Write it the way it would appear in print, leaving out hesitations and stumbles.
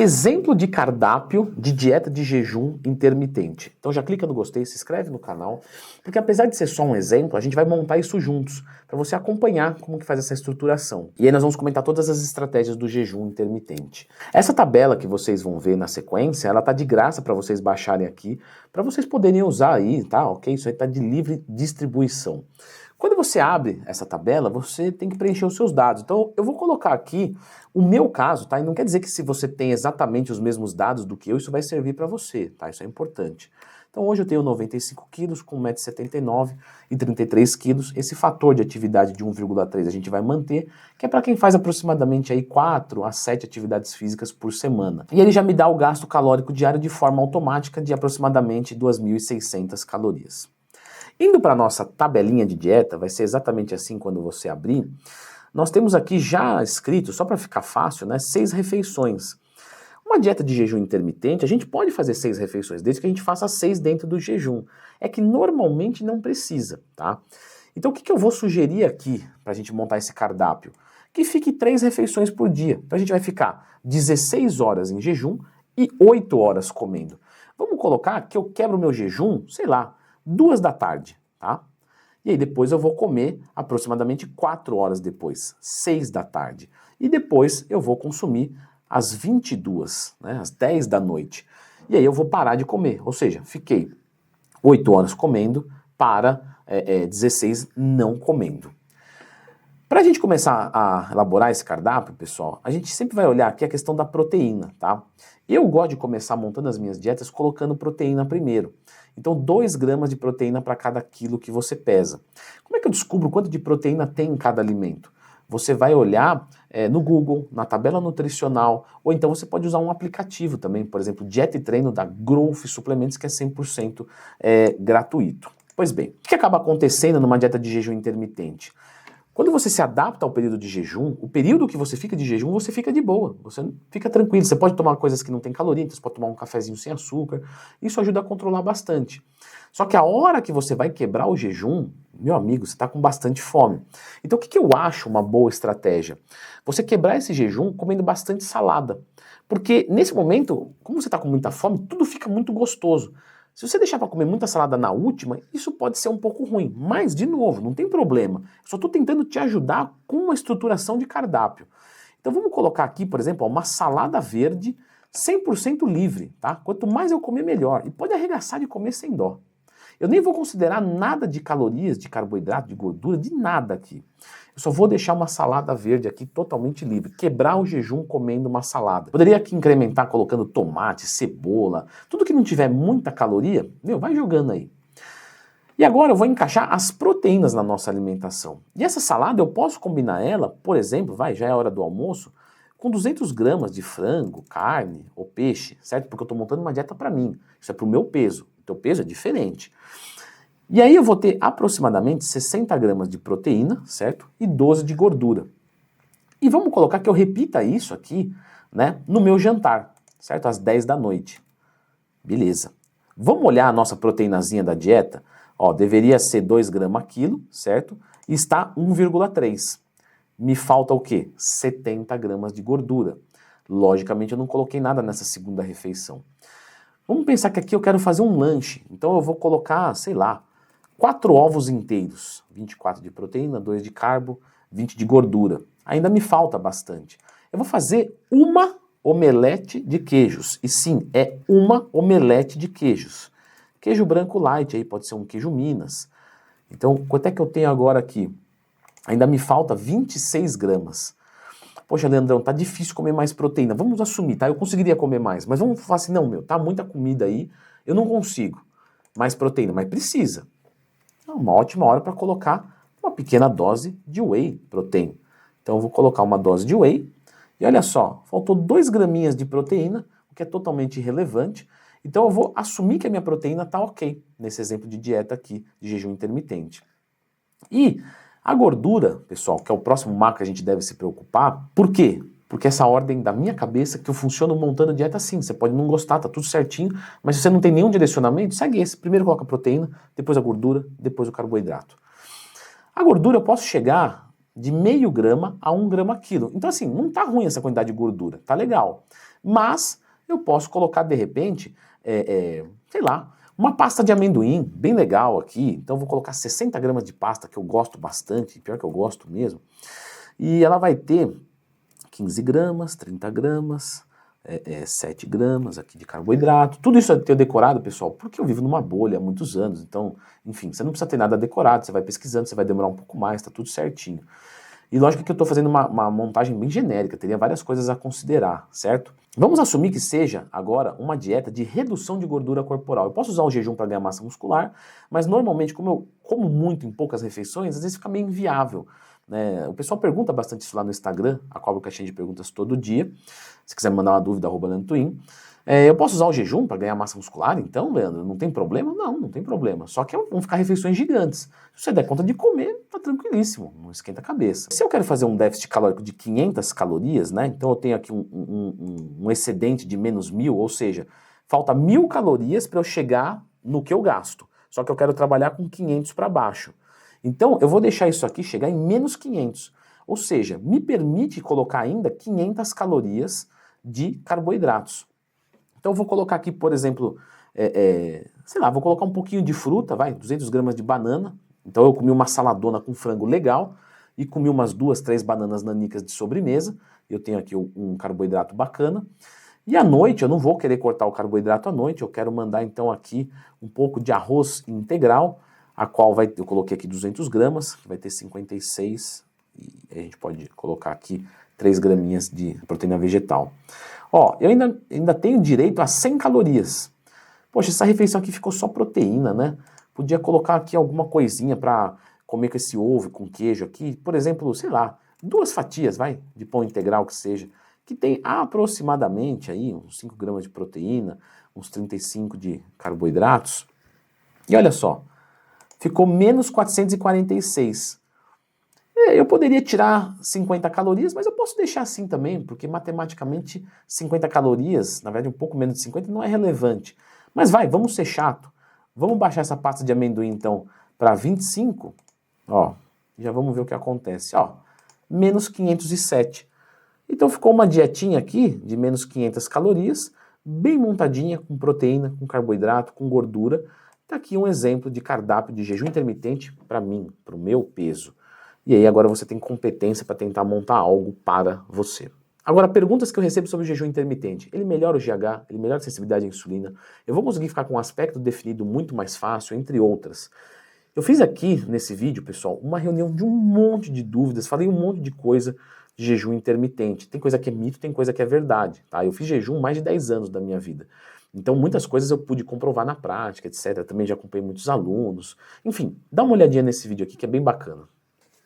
Exemplo de cardápio de dieta de jejum intermitente. Então já clica no gostei, se inscreve no canal, porque apesar de ser só um exemplo, a gente vai montar isso juntos, para você acompanhar como que faz essa estruturação. E aí nós vamos comentar todas as estratégias do jejum intermitente. Essa tabela que vocês vão ver na sequência, ela tá de graça para vocês baixarem aqui, para vocês poderem usar aí, tá? Ok? Isso aí tá de livre distribuição. Quando você abre essa tabela, você tem que preencher os seus dados. Então, eu vou colocar aqui o meu caso, tá? E não quer dizer que se você tem exatamente os mesmos dados do que eu, isso vai servir para você, tá? Isso é importante. Então, hoje eu tenho 95 quilos, com 1,79 m e 33 quilos. Esse fator de atividade de 1,3 a gente vai manter, que é para quem faz aproximadamente aí 4 a 7 atividades físicas por semana. E ele já me dá o gasto calórico diário de forma automática de aproximadamente 2.600 calorias. Indo para a nossa tabelinha de dieta, vai ser exatamente assim quando você abrir, nós temos aqui já escrito, só para ficar fácil, né, 6 refeições. Uma dieta de jejum intermitente, a gente pode fazer 6 refeições, desde que a gente faça 6 dentro do jejum. É que normalmente não precisa, tá? Então o que eu vou sugerir aqui para a gente montar esse cardápio? Que fique 3 refeições por dia. Então a gente vai ficar 16 horas em jejum e 8 horas comendo. Vamos colocar que eu quebro o meu jejum, sei lá, 2 da tarde, tá? E aí depois eu vou comer aproximadamente 4 horas depois, 6 da tarde. E depois eu vou consumir às 22, né, às 10 da noite. E aí eu vou parar de comer, ou seja, fiquei 8 horas comendo para 16 não comendo. Para a gente começar a elaborar esse cardápio, pessoal, a gente sempre vai olhar aqui a questão da proteína, tá? Eu gosto de começar montando as minhas dietas colocando proteína primeiro. Então, 2 gramas de proteína para cada quilo que você pesa. Como é que eu descubro quanto de proteína tem em cada alimento? Você vai olhar no Google, na tabela nutricional, ou então você pode usar um aplicativo também, por exemplo, Dieta e Treino da Growth Suplementos, que é 100% gratuito. Pois bem, o que acaba acontecendo numa dieta de jejum intermitente? Quando você se adapta ao período de jejum, o período que você fica de jejum, você fica de boa, você fica tranquilo. Você pode tomar coisas que não tem caloria, então você pode tomar um cafezinho sem açúcar, isso ajuda a controlar bastante. Só que a hora que você vai quebrar o jejum, meu amigo, você está com bastante fome. Então o que eu acho uma boa estratégia? Você quebrar esse jejum comendo bastante salada. Porque nesse momento, como você está com muita fome, tudo fica muito gostoso. Se você deixar para comer muita salada na última, isso pode ser um pouco ruim. Mas, de novo, não tem problema. Eu só estou tentando te ajudar com uma estruturação de cardápio. Então vamos colocar aqui, por exemplo, uma salada verde 100% livre, tá? Quanto mais eu comer, melhor. E pode arregaçar de comer sem dó. Eu nem vou considerar nada de calorias, de carboidrato, de gordura, de nada aqui. Eu só vou deixar uma salada verde aqui totalmente livre. Quebrar o jejum comendo uma salada. Poderia aqui incrementar colocando tomate, cebola, tudo que não tiver muita caloria, vai jogando aí. E agora eu vou encaixar as proteínas na nossa alimentação. E essa salada eu posso combinar ela, por exemplo, já é hora do almoço, com 200 gramas de frango, carne ou peixe, certo? Porque eu estou montando uma dieta para mim. Isso é para o meu peso. O teu peso é diferente. E aí eu vou ter aproximadamente 60 gramas de proteína, certo? E 12 de gordura. E vamos colocar que eu repita isso aqui, né, no meu jantar, certo? Às 10 da noite. Beleza. Vamos olhar a nossa proteínazinha da dieta? Ó, deveria ser 2 gramas quilo, certo? E está 1,3. Me falta o quê? 70 gramas de gordura. Logicamente eu não coloquei nada nessa segunda refeição. Vamos pensar que aqui eu quero fazer um lanche, então eu vou colocar, sei lá, 4 ovos inteiros, 24 de proteína, 2 de carbo, 20 de gordura. Ainda me falta bastante. Eu vou fazer uma omelete de queijos, e sim, é uma omelete de queijos. Queijo branco light, aí pode ser um queijo Minas. Então, quanto é que eu tenho agora aqui? Ainda me falta 26 gramas. Poxa, Leandrão, tá difícil comer mais proteína. Vamos assumir, tá? Eu conseguiria comer mais, mas vamos falar assim, não, tá muita comida aí, eu não consigo mais proteína, mas precisa. É uma ótima hora para colocar uma pequena dose de whey protein. Então eu vou colocar uma dose de whey, e olha só, faltou 2 graminhas de proteína, o que é totalmente irrelevante. Então eu vou assumir que a minha proteína tá ok, nesse exemplo de dieta aqui, de jejum intermitente. E a gordura, pessoal, que é o próximo marco que a gente deve se preocupar, por quê? Porque essa ordem da minha cabeça que eu funciono montando dieta assim, você pode não gostar, tá tudo certinho, mas se você não tem nenhum direcionamento, segue esse. Primeiro coloca a proteína, depois a gordura, depois o carboidrato. A gordura eu posso chegar de meio grama a 1 grama quilo. Então assim, não tá ruim essa quantidade de gordura, tá legal. Mas eu posso colocar, de repente, sei lá, uma pasta de amendoim bem legal aqui. Então eu vou colocar 60 gramas de pasta, que eu gosto bastante, pior que eu gosto mesmo. E ela vai ter 15 gramas, 30 gramas, 7 gramas aqui de carboidrato. Tudo isso eu tenho decorado, pessoal, porque eu vivo numa bolha há muitos anos. Então, enfim, você não precisa ter nada decorado, você vai pesquisando, você vai demorar um pouco mais, tá tudo certinho. E lógico que eu estou fazendo uma montagem bem genérica, teria várias coisas a considerar, certo? Vamos assumir que seja agora uma dieta de redução de gordura corporal. Eu posso usar o jejum para ganhar massa muscular, mas normalmente, como eu como muito em poucas refeições, às vezes fica meio inviável. Né? O pessoal pergunta bastante isso lá no Instagram, a cobro caixinha de perguntas todo dia. Se quiser mandar uma dúvida, @LeandroTwin. Eu posso usar o jejum para ganhar massa muscular, então, Leandro? Não tem problema? Não, não tem problema. Só que vão ficar refeições gigantes. Se você der conta de comer, tá tranquilíssimo, não esquenta a cabeça. Se eu quero fazer um déficit calórico de 500 calorias, né? Então eu tenho aqui um excedente de menos 1.000, ou seja, falta 1.000 calorias para eu chegar no que eu gasto. Só que eu quero trabalhar com 500 para baixo. Então eu vou deixar isso aqui chegar em menos 500. Ou seja, me permite colocar ainda 500 calorias de carboidratos. Então eu vou colocar aqui, por exemplo, sei lá, vou colocar um pouquinho de fruta, 200 gramas de banana. Então eu comi uma saladona com frango legal e comi umas 2, 3 bananas nanicas de sobremesa. Eu tenho aqui um carboidrato bacana. E à noite, eu não vou querer cortar o carboidrato à noite, eu quero mandar então aqui um pouco de arroz integral, a qual eu coloquei aqui 200 gramas, que vai ter 56, e a gente pode colocar aqui 3 graminhas de proteína vegetal. Ó, eu ainda tenho direito a 100 calorias. Poxa, essa refeição aqui ficou só proteína, né? Podia colocar aqui alguma coisinha para comer com esse ovo, com queijo aqui. Por exemplo, sei lá, 2 fatias, de pão integral que seja, que tem aproximadamente aí uns 5 gramas de proteína, uns 35 de carboidratos. E olha só, ficou menos 446. Eu poderia tirar 50 calorias, mas eu posso deixar assim também, porque matematicamente 50 calorias, na verdade um pouco menos de 50, não é relevante. Mas vamos ser chato. Vamos baixar essa pasta de amendoim então para 25. Ó, já vamos ver o que acontece. Ó, menos 507. Então ficou uma dietinha aqui de menos 500 calorias, bem montadinha, com proteína, com carboidrato, com gordura. Tá aqui um exemplo de cardápio de jejum intermitente para mim, para o meu peso. E aí agora você tem competência para tentar montar algo para você. Agora, perguntas que eu recebo sobre o jejum intermitente. Ele melhora o GH? Ele melhora a sensibilidade à insulina? Eu vou conseguir ficar com um aspecto definido muito mais fácil, entre outras. Eu fiz aqui, nesse vídeo, pessoal, uma reunião de um monte de dúvidas, falei um monte de coisa de jejum intermitente. Tem coisa que é mito, tem coisa que é verdade. Tá? Eu fiz jejum mais de 10 anos da minha vida. Então, muitas coisas eu pude comprovar na prática, etc. Também já acompanhei muitos alunos. Enfim, dá uma olhadinha nesse vídeo aqui que é bem bacana.